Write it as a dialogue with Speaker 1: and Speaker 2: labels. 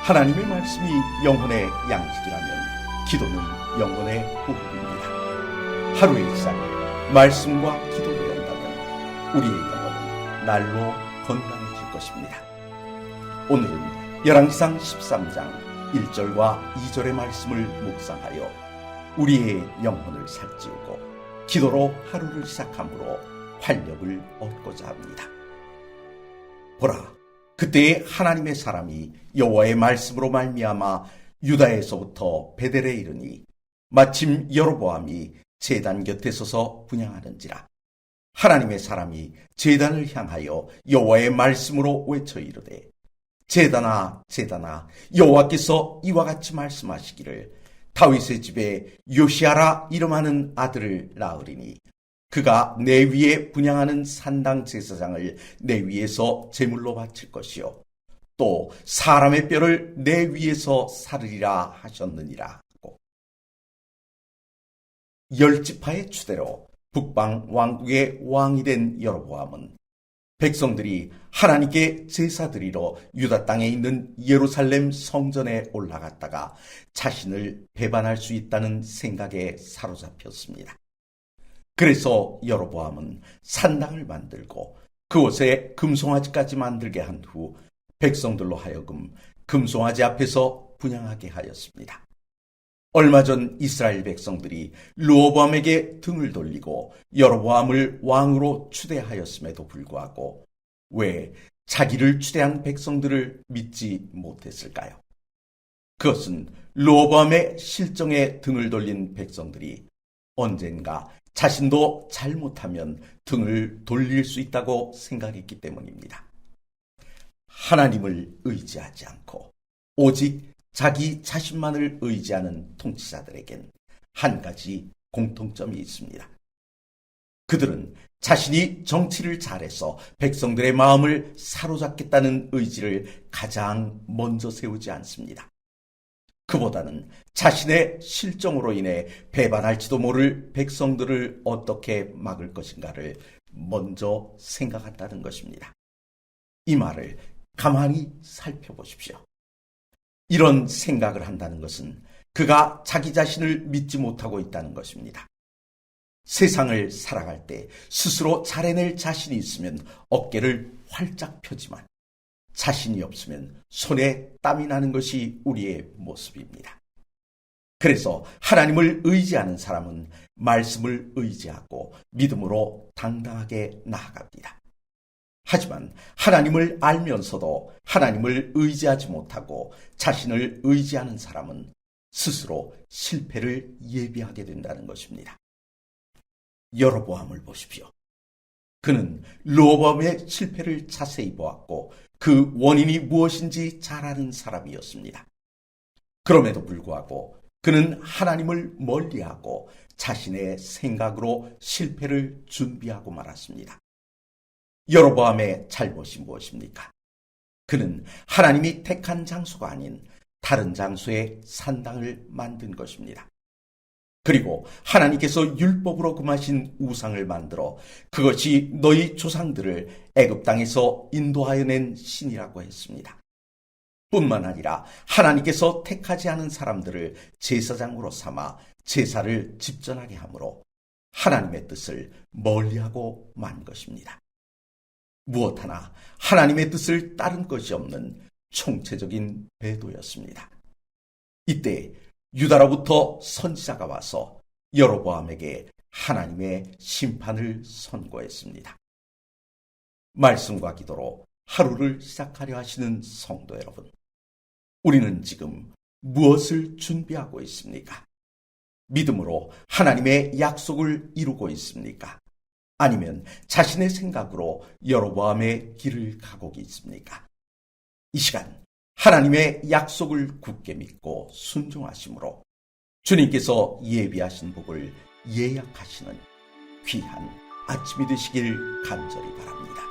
Speaker 1: 하나님의 말씀이 영혼의 양식이라면 기도는 영혼의 호흡입니다. 하루의 시작을 말씀과 기도로 연다면 우리의 영혼은 날로 건강해질 것입니다. 오늘은 열왕기상 13장 1절과 2절의 말씀을 묵상하여 우리의 영혼을 살찌우고 기도로 하루를 시작함으로 활력을 얻고자 합니다. 보라, 그때에 하나님의 사람이 여호와의 말씀으로 말미암아 유다에서부터 베델에 이르니 마침 여로보암이 제단 곁에 서서 분향하는지라. 하나님의 사람이 제단을 향하여 여호와의 말씀으로 외쳐 이르되, 제단아 제단아, 여호와께서 이와 같이 말씀하시기를 다윗의 집에 요시아라 이름하는 아들을 낳으리니 그가 내 위에 분향하는 산당 제사장을 내 위에서 제물로 바칠 것이요 또 사람의 뼈를 내 위에서 사르리라 하셨느니라 하고, 10지파의 추대로 북방 왕국의 왕이 된 여로보암은 백성들이 하나님께 제사드리러 유다 땅에 있는 예루살렘 성전에 올라갔다가 자신을 배반할 수 있다는 생각에 사로잡혔습니다. 그래서 여로보암은 산당을 만들고 그곳에 금송아지까지 만들게 한 후 백성들로 하여금 금송아지 앞에서 분향하게 하였습니다. 얼마 전 이스라엘 백성들이 르호보암에게 등을 돌리고 여로보암을 왕으로 추대하였음에도 불구하고 왜 자기를 추대한 백성들을 믿지 못했을까요? 그것은 르호보암의 실정에 등을 돌린 백성들이 언젠가 자신도 잘못하면 등을 돌릴 수 있다고 생각했기 때문입니다. 하나님을 의지하지 않고 오직 자기 자신만을 의지하는 통치자들에겐 한 가지 공통점이 있습니다. 그들은 자신이 정치를 잘해서 백성들의 마음을 사로잡겠다는 의지를 가장 먼저 세우지 않습니다. 그보다는 자신의 실정으로 인해 배반할지도 모를 백성들을 어떻게 막을 것인가를 먼저 생각한다는 것입니다. 이 말을 가만히 살펴보십시오. 이런 생각을 한다는 것은 그가 자기 자신을 믿지 못하고 있다는 것입니다. 세상을 살아갈 때 스스로 잘해낼 자신이 있으면 어깨를 활짝 펴지만 자신이 없으면 손에 땀이 나는 것이 우리의 모습입니다. 그래서 하나님을 의지하는 사람은 말씀을 의지하고 믿음으로 당당하게 나아갑니다. 하지만 하나님을 알면서도 하나님을 의지하지 못하고 자신을 의지하는 사람은 스스로 실패를 예비하게 된다는 것입니다. 여로보암을 보십시오. 그는 르호보암의 실패를 자세히 보았고 그 원인이 무엇인지 잘 아는 사람이었습니다. 그럼에도 불구하고 그는 하나님을 멀리하고 자신의 생각으로 실패를 준비하고 말았습니다. 여로보암의 잘못이 무엇입니까? 그는 하나님이 택한 장소가 아닌 다른 장소에 산당을 만든 것입니다. 그리고 하나님께서 율법으로 금하신 우상을 만들어 그것이 너희 조상들을 애굽 땅에서 인도하여 낸 신이라고 했습니다. 뿐만 아니라 하나님께서 택하지 않은 사람들을 제사장으로 삼아 제사를 집전하게 하므로 하나님의 뜻을 멀리하고 만 것입니다. 무엇 하나 하나님의 뜻을 따른 것이 없는 총체적인 배도였습니다. 이때 유다로부터 선지자가 와서 여로보암에게 하나님의 심판을 선고했습니다. 말씀과 기도로 하루를 시작하려 하시는 성도 여러분, 우리는 지금 무엇을 준비하고 있습니까? 믿음으로 하나님의 약속을 이루고 있습니까? 아니면 자신의 생각으로 여로보암의 길을 가고 있습니까? 이 시간 하나님의 약속을 굳게 믿고 순종하심으로 주님께서 예비하신 복을 예약하시는 귀한 아침이 되시길 간절히 바랍니다.